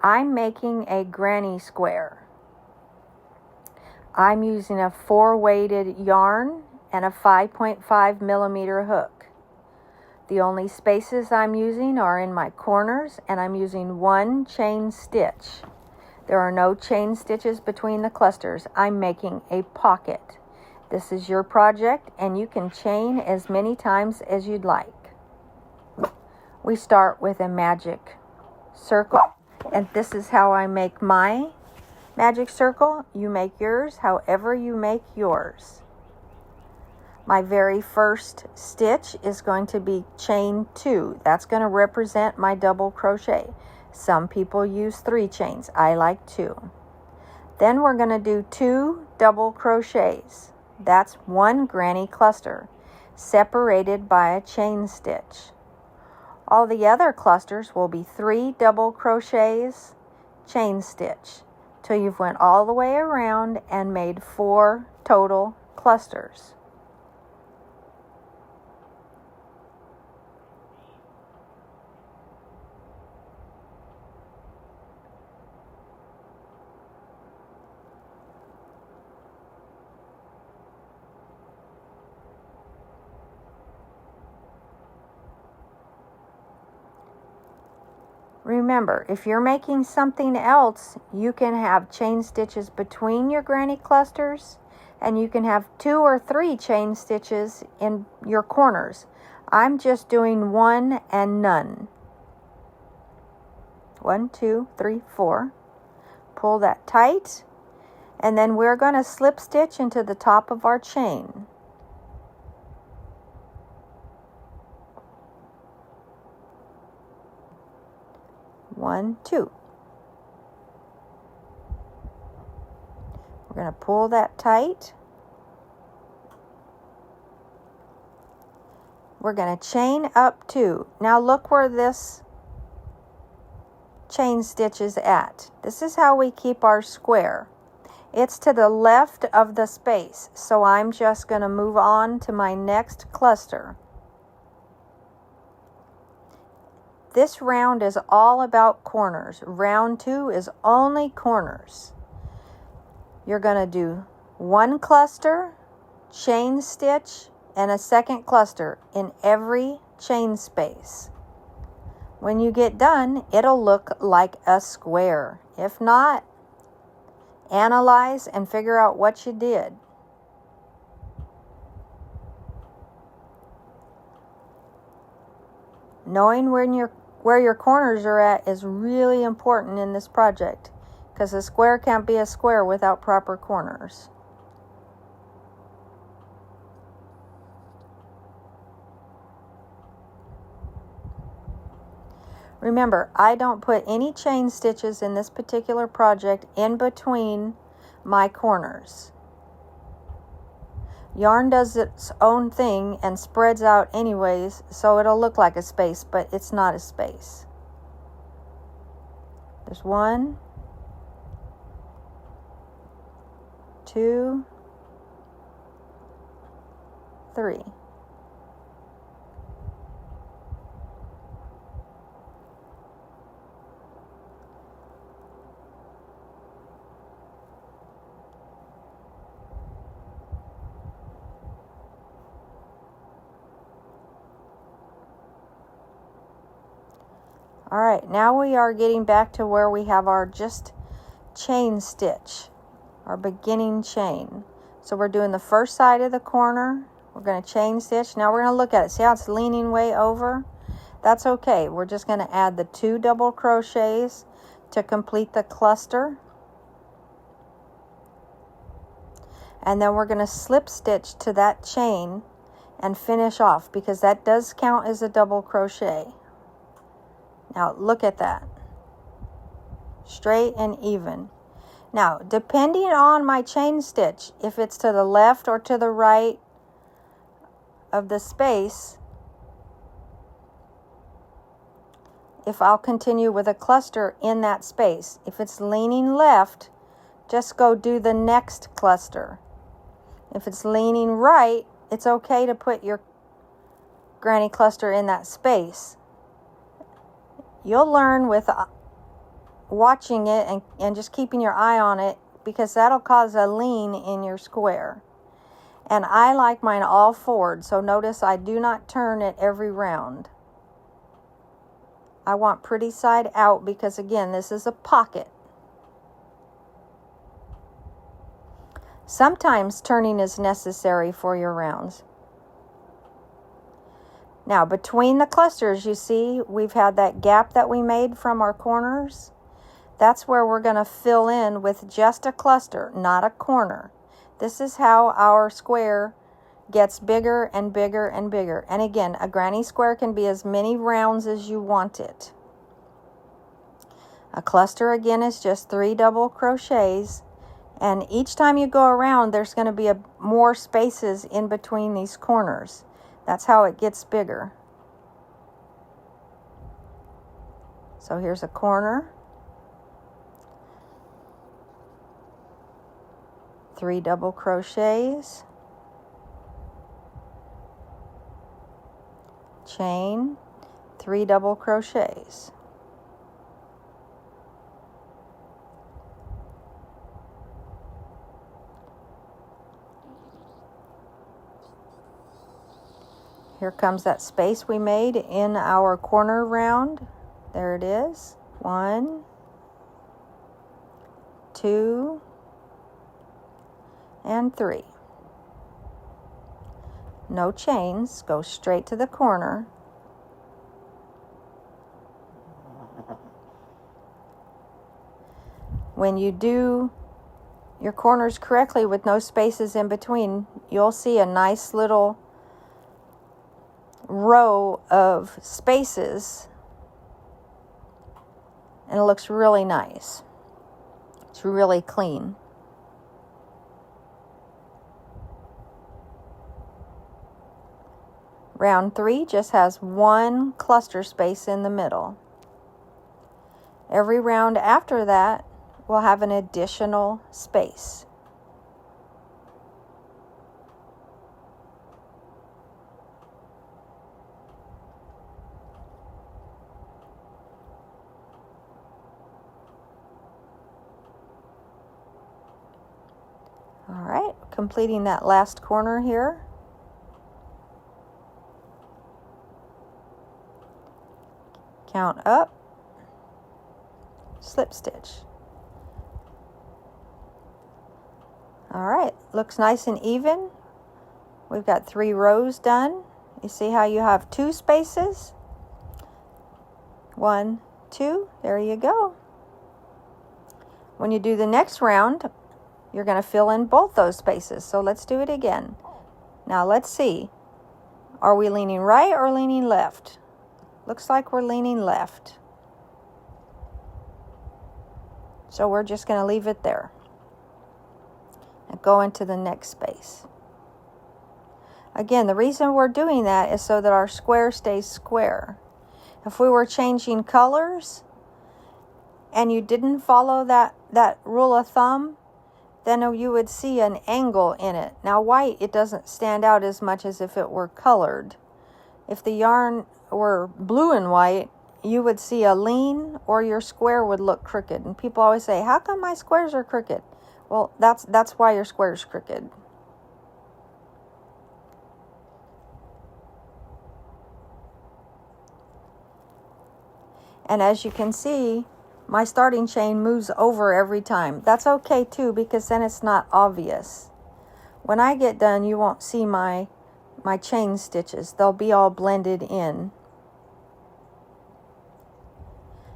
I'm making a granny square. I'm using a 4-weighted yarn and a 5.5 millimeter hook. The only spaces I'm using are in my corners, and I'm using 1 chain stitch. There are no chain stitches between the clusters. I'm making a pocket. This is your project, and you can chain as many times as you'd like. We start with a magic circle, and this is how I make my magic circle. You make yours however you make yours. My very first stitch is going to be chain 2. That's going to represent my double crochet. Some people use 3 chains. I like 2. Then we're going to do 2 double crochets. That's 1 granny cluster, separated by a chain stitch. All the other clusters will be 3 double crochets, chain stitch, till you've went all the way around and made 4 total clusters. Remember, if you're making something else, you can have chain stitches between your granny clusters, and you can have 2 or 3 chain stitches in your corners. I'm just doing 1 and none. 1, 2, 3, 4. Pull that tight, and then we're going to slip stitch into the top of our chain. One, 2. We're going to pull that tight. We're going to chain up 2. Now look where this chain stitch is at. This is how we keep our square. It's to the left of the space, so I'm just going to move on to my next cluster. This round is all about corners. Round 2 is only corners. You're going to do 1 cluster, chain stitch, and a second cluster in every chain space. When you get done, it'll look like a square. If not, analyze and figure out what you did. Knowing where your corners are at is really important in this project, because a square can't be a square without proper corners. Remember, I don't put any chain stitches in this particular project in between my corners. Yarn does its own thing and spreads out anyways, so it'll look like a space, but it's not a space. There's 1, 2, 3. All right, now we are getting back to where we have our just chain stitch, our beginning chain. So we're doing the first side of the corner. We're going to chain stitch. Now we're going to look at it. See how it's leaning way over? That's okay. We're just going to add the 2 double crochets to complete the cluster. And then we're going to slip stitch to that chain and finish off, because that does count as a double crochet. Now look at that. Straight and even. Now, depending on my chain stitch, if it's to the left or to the right of the space, if I'll continue with a cluster in that space. If it's leaning left, just go do the next cluster. If it's leaning right, it's okay to put your granny cluster in that space. You'll learn with watching it and just keeping your eye on it, because that'll cause a lean in your square. And I like mine all forward, so notice I do not turn it every round. I want pretty side out because, again, this is a pocket. Sometimes turning is necessary for your rounds. Now, between the clusters, you see, we've had that gap that we made from our corners. That's where we're going to fill in with just a cluster, not a corner. This is how our square gets bigger and bigger and bigger. And again, a granny square can be as many rounds as you want it. A cluster, again, is just 3 double crochets. And each time you go around, there's going to be more spaces in between these corners. That's how it gets bigger. So here's a corner. 3 double crochets. Chain, 3 double crochets. Here comes that space we made in our corner round. There it is. 1, 2, and 3. No chains, go straight to the corner. When you do your corners correctly with no spaces in between, you'll see a nice little row of spaces, and it looks really nice. It's really clean. Round 3 just has 1 cluster space in the middle. Every round after that will have an additional space. All right, completing that last corner here. Count up, slip stitch. All right, looks nice and even. We've got 3 rows done. You see how you have 2 spaces? 1, 2, there you go. When you do the next round, you're going to fill in both those spaces. So let's do it again. Now let's see. Are we leaning right or leaning left? Looks like we're leaning left. So we're just going to leave it there and go into the next space. Again, the reason we're doing that is so that our square stays square. If we were changing colors and you didn't follow that rule of thumb, then you would see an angle in it. Now white, it doesn't stand out as much as if it were colored. If the yarn were blue and white, you would see a lean or your square would look crooked. And people always say, how come my squares are crooked? Well, that's why your square's crooked. And as you can see, my starting chain moves over every time. That's okay too, because then it's not obvious. When I get done, you won't see my chain stitches. They'll be all blended in.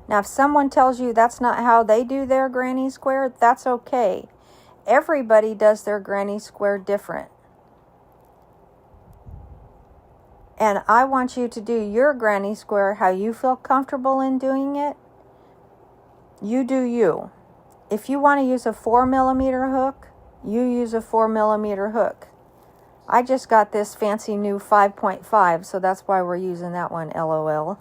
Now, if someone tells you that's not how they do their granny square, that's okay. Everybody does their granny square different. And I want you to do your granny square how you feel comfortable in doing it. You do you. If you want to use a 4mm hook, you use a 4mm hook. I just got this fancy new 5.5, so that's why we're using that one, LOL.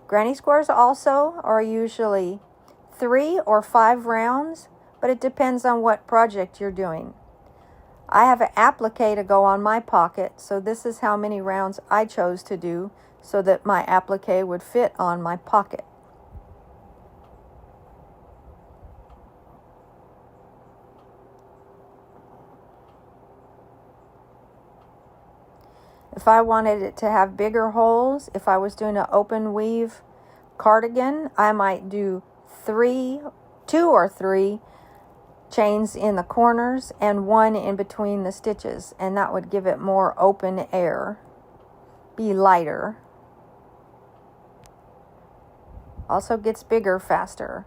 Granny squares also are usually 3 or 5 rounds, but it depends on what project you're doing. I have an applique to go on my pocket, so this is how many rounds I chose to do so that my applique would fit on my pocket. If I wanted it to have bigger holes, if I was doing an open weave cardigan, I might do 2 or 3 chains in the corners and 1 in between the stitches, and that would give it more open air, be lighter. Also gets bigger faster.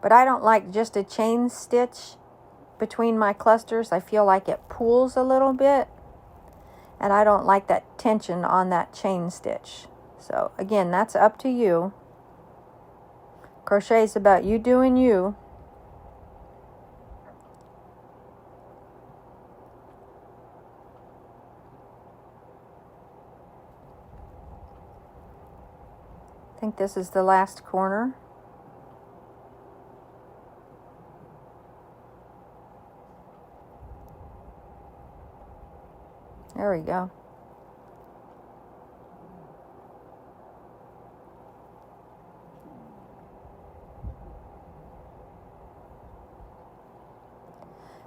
But I don't like just a chain stitch between my clusters. I feel like it pulls a little bit, and I don't like that tension on that chain stitch. So again, that's up to you. Crochet is about you doing you. I think this is the last corner. There we go.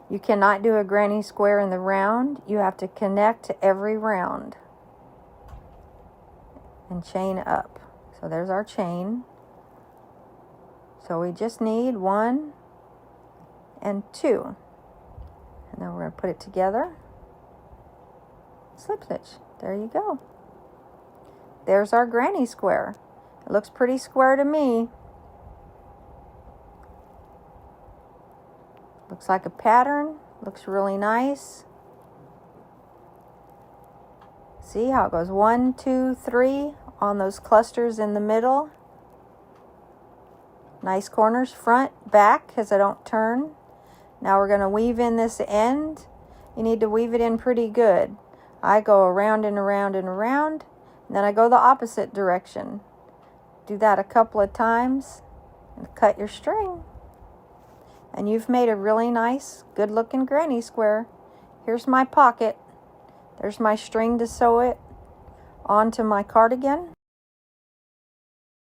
You cannot do a granny square in the round. You have to connect to every round and chain up. So there's our chain. So we just need 1 and 2. And then we're going to put it together. Slip stitch. There you go. There's our granny square. It looks pretty square to me. Looks like a pattern. Looks really nice. See how it goes 1, 2, 3 on those clusters in the middle. Nice corners, front, back, because I don't turn. Now we're going to weave in this end. You need to weave it in pretty good. I go around and around and around, and then I go the opposite direction. Do that a couple of times and cut your string. And you've made a really nice, good looking granny square. Here's my pocket. There's my string to sew it onto my cardigan.